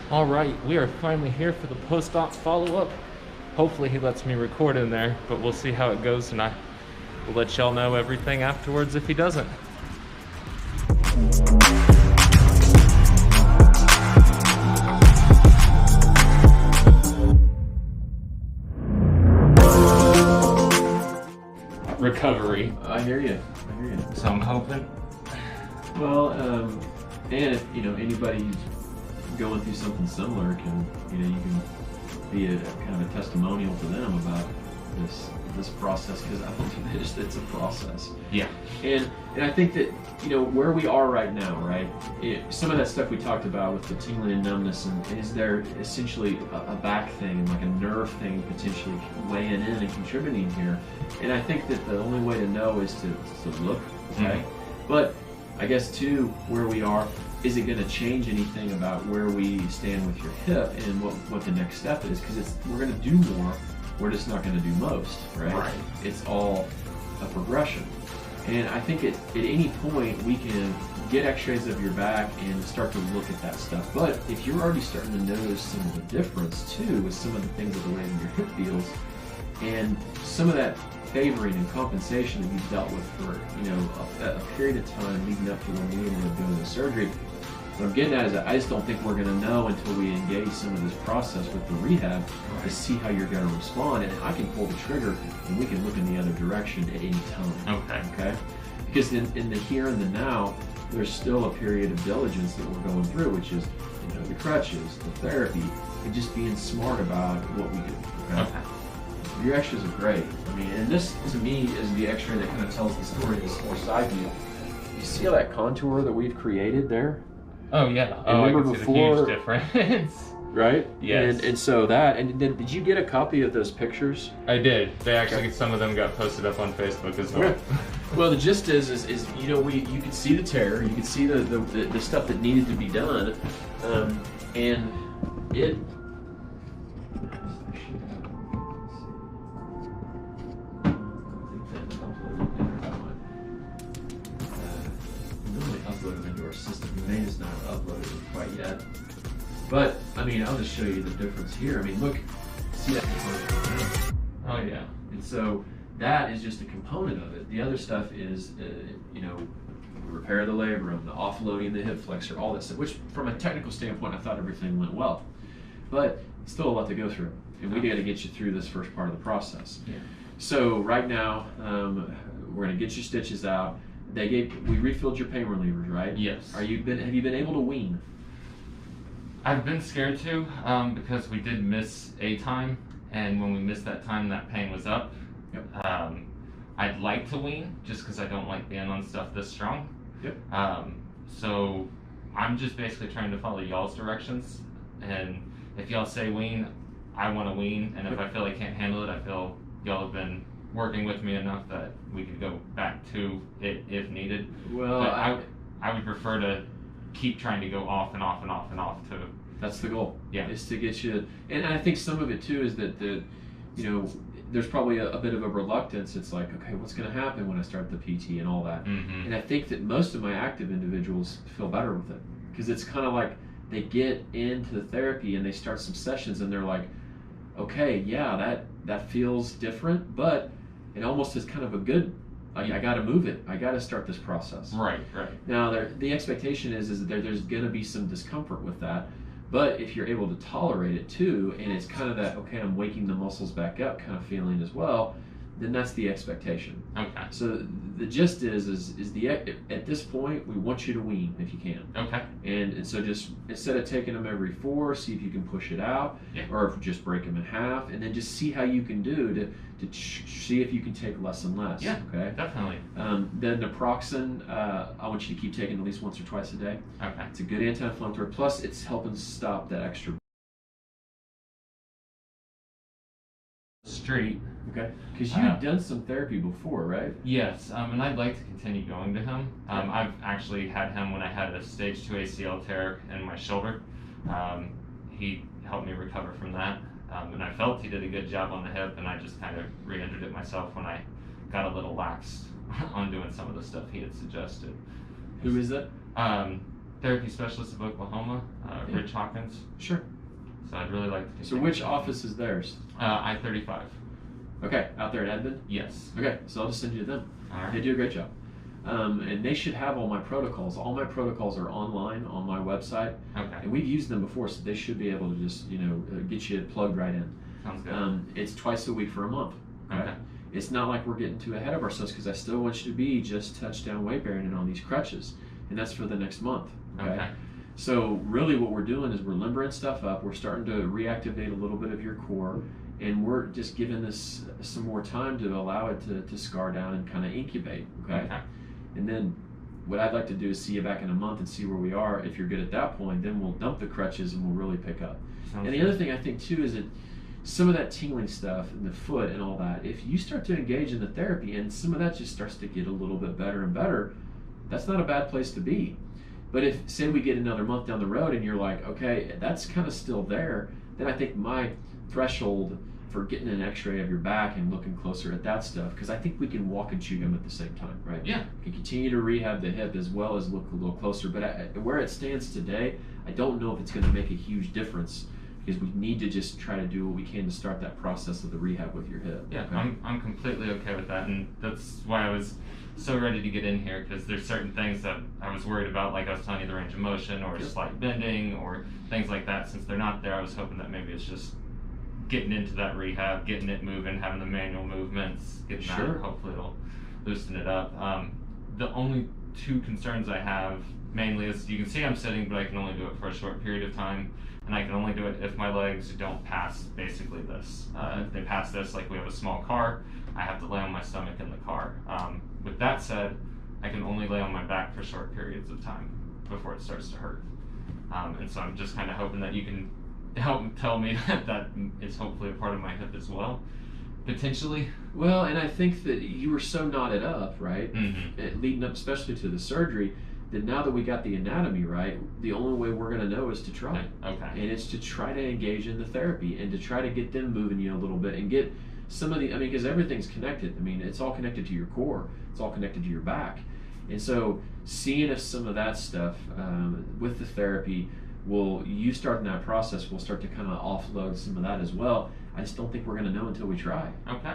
All right, we are finally here for the post-op follow-up. Hopefully he lets me record in there, but we'll see how it goes, and I will let y'all know everything afterwards if he doesn't. Recovery. I hear you. So I'm hoping. Well, and if anybody going through something similar can you can be a kind of a testimonial to them about this process, because I believe it's a process. Yeah. And I think that where we are right now, right? Some of that stuff we talked about with the tingling and numbness, and is there essentially a back thing, like a nerve thing potentially weighing in and contributing here? And I think that the only way to know is to look, okay? But I guess too, where we are, is it going to change anything about where we stand with your hip and what the next step is? Because we're going to do more, we're just not going to do most, right? It's all a progression. And I think at any point we can get x-rays of your back and start to look at that stuff. But if you're already starting to notice some of the difference too with some of the things of the way that your hip feels, and some of that favoring and compensation that you've dealt with for a period of time leading up to when we ended up doing the surgery. What I'm getting at is that I just don't think we're going to know until we engage some of this process with the rehab to see how you're going to respond. And I can pull the trigger and we can look in the other direction at any time. Okay? Because in the here and the now, there's still a period of diligence that we're going through, which is the crutches, the therapy, and just being smart about what we do. Okay? Your x-rays are great. I mean, and this to me is the x-ray that kind of tells the story of this whole side view. You see all that contour that we've created there? Oh yeah. I can see the huge difference. Right? Yes. And so that, and then did you get a copy of those pictures? I did. They actually, some of them got posted up on Facebook as well. Okay. Well, the gist is you could see the tear, you could see the stuff that needed to be done, and it. Uploaded into our system. You may just not have uploaded it quite yet. But, I mean, I'll just show you the difference here. I mean, look, see that component? Oh yeah. And so that is just a component of it. The other stuff is, repair of the labrum, the offloading the hip flexor, all that stuff, which from a technical standpoint, I thought everything went well. But still a lot to go through. And we got to get you through this first part of the process. Yeah. So right now, we're going to get your stitches out. We refilled your pain relievers, right? Yes. Have you been able to wean? I've been scared to, because we did miss a time, and when we missed that time, that pain was up. Yep. I'd like to wean, just because I don't like being on stuff this strong. Yep. So I'm just basically trying to follow y'all's directions, and if y'all say wean, I want to wean, and if I feel I can't handle it, I feel y'all have been working with me enough that we could go back to it if needed. Well, but I would prefer to keep trying to go off and off and off and off to. That's the goal. Yeah. Is to get you, and I think some of it too is that there's probably a bit of a reluctance. It's like, okay, what's going to happen when I start the PT and all that? Mm-hmm. And I think that most of my active individuals feel better with it, because it's kind of like they get into the therapy and they start some sessions and they're like, okay, yeah, that feels different, but it almost is kind of a good, I got to move it. I got to start this process. Right. Now, the expectation is that there's going to be some discomfort with that, but if you're able to tolerate it too, and it's kind of that, okay, I'm waking the muscles back up kind of feeling as well, then that's the expectation. Okay. So the gist is at this point, we want you to wean if you can. Okay. And so just instead of taking them every 4, see if you can push it out, or if just break them in half, and then just see how you can do to see if you can take less and less. Yeah. Okay. Definitely. Then naproxen, I want you to keep taking at least once or twice a day. Okay. It's a good anti-inflammatory. Plus, it's helping stop that extra. Street. Okay. Because you've done some therapy before, right? Yes, and I'd like to continue going to him. I've actually had him when I had a stage 2 ACL tear in my shoulder. He helped me recover from that, and I felt he did a good job on the hip, and I just kind of re-injured it myself when I got a little lax on doing some of the stuff he had suggested. Who is that? therapy specialist of Oklahoma, Rich Hawkins. Sure. So I'd really like to. So which office is theirs? I-35. Okay, out there in Edmond? Yes. Okay, so I'll just send you to them. All right. They do a great job. And they should have all my protocols. All my protocols are online on my website. Okay. And we've used them before, so they should be able to just, get you plugged right in. Sounds good. It's twice a week for a month. Okay. It's not like we're getting too ahead of ourselves because I still want you to be just touchdown weight bearing and on these crutches. And that's for the next month. Okay. So really what we're doing is we're limbering stuff up. We're starting to reactivate a little bit of your core. And we're just giving this some more time to allow it to scar down and kind of incubate. Okay. And then what I'd like to do is see you back in a month and see where we are. If you're good at that point, then we'll dump the crutches and we'll really pick up. Sounds and the good. other thing I think too is that some of that tingling stuff in the foot and all that, if you start to engage in the therapy and some of that just starts to get a little bit better and better, that's not a bad place to be. But if, say we get another month down the road and you're like, okay, that's kind of still there, then I think my threshold for getting an x-ray of your back and looking closer at that stuff, because I think we can walk and chew gum at the same time, right? Yeah. We can continue to rehab the hip as well as look a little closer, but where it stands today, I don't know if it's going to make a huge difference, because we need to just try to do what we can to start that process of the rehab with your hip. Yeah, okay? I'm completely okay with that, and that's why I was so ready to get in here, because there's certain things that I was worried about, like I was telling you, the range of motion or slight bending or things like that. Since they're not there, I was hoping that maybe it's just getting into that rehab, getting it moving, having the manual movements, getting that, hopefully it'll loosen it up. The only two concerns I have mainly is, you can see I'm sitting, but I can only do it for a short period of time, and I can only do it if my legs don't pass basically this. If they pass this, like we have a small car, I have to lay on my stomach in the car. With that said, I can only lay on my back for short periods of time before it starts to hurt. And so I'm just kind of hoping that you can help tell me that is hopefully a part of my hip as well, potentially. Well, and I think that you were so knotted up, right, Mm-hmm. leading up especially to the surgery, that now that we got the anatomy right, the only way we're going to know is to try. Okay. And it's to try to engage in the therapy and to try to get them moving you a little bit and get some of the, because everything's connected. It's all connected to your core. It's all connected to your back. And so seeing if some of that stuff with the therapy, you starting that process, will start to kind of offload some of that as well. I just don't think we're going to know until we try. Okay.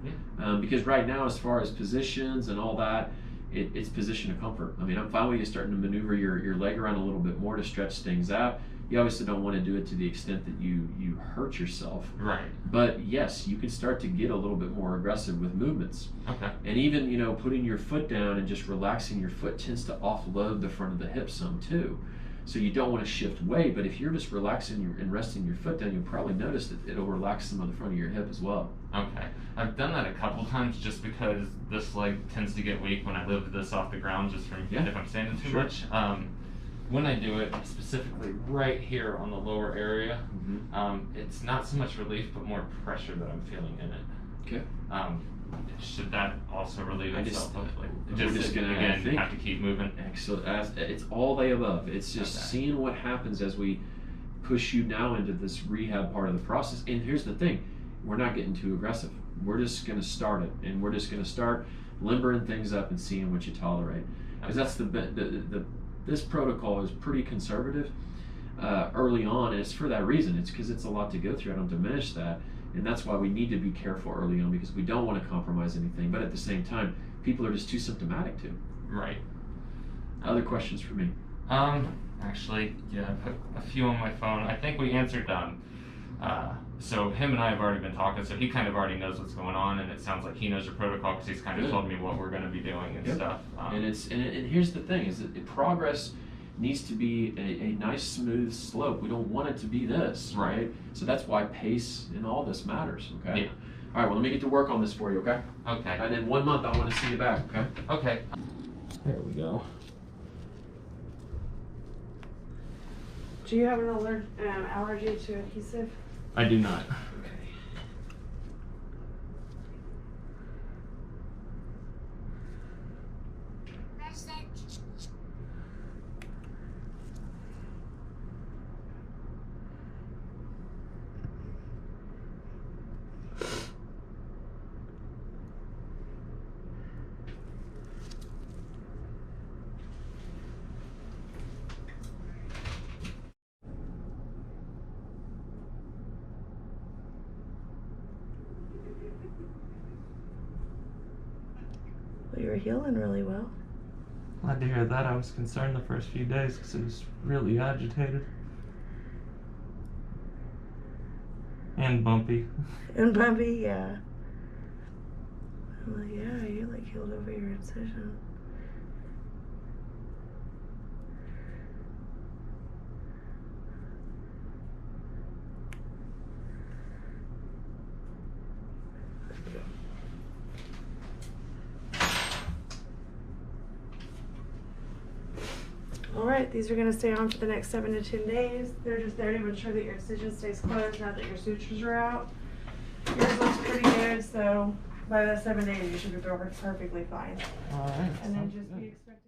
Yeah. Because right now, as far as positions and all that, it's position of comfort. I'm fine with you starting to maneuver your leg around a little bit more to stretch things out. You obviously don't want to do it to the extent that you hurt yourself. Right. But yes, you can start to get a little bit more aggressive with movements. Okay. And even, putting your foot down and just relaxing your foot tends to offload the front of the hip some too. So you don't want to shift weight, but if you're just relaxing and resting your foot down, you'll probably notice that it'll relax some of the front of your hip as well. Okay. I've done that a couple times just because this leg tends to get weak when I lift this off the ground, just from if I'm standing too much. When I do it specifically right here on the lower area, it's not so much relief but more pressure that I'm feeling in it. Okay. Should that also relieve itself? Hopefully. We're just gonna have to keep moving. Excellent. It's all the above. It's just seeing what happens as we push you now into this rehab part of the process. And here's the thing, we're not getting too aggressive. We're just gonna start it, and we're just gonna start limbering things up and seeing what you tolerate. Because that's this protocol is pretty conservative early on, and it's for that reason. It's because it's a lot to go through. I don't diminish that. And that's why we need to be careful early on, because we don't want to compromise anything. But at the same time, people are just too symptomatic to. Right. Other questions for me? Actually, yeah, I put a few on my phone. I think we answered them. So him and I have already been talking, so he kind of already knows what's going on, and it sounds like he knows your protocol because he's kind of told me what we're going to be doing and stuff. And here's the thing: is that progress needs to be a nice smooth slope. We don't want it to be this, right? So that's why pace and all this matters, okay? Yeah. All right, well, let me get to work on this for you, okay? Okay. And then 1 month I want to see you back, okay? Okay. There we go. Do you have an allergy to adhesive? I do not. Okay. healing really well. Glad to hear that. I was concerned the first few days because it was really agitated. And bumpy. And bumpy, yeah. I'm like, yeah, you like healed over your incision. Alright, these are going to stay on for the next 7 to 10 days. They're just there to ensure that your incision stays closed now that your sutures are out. Yours looks pretty good, so by the 7 days you should be perfectly fine. Alright. And then just be expecting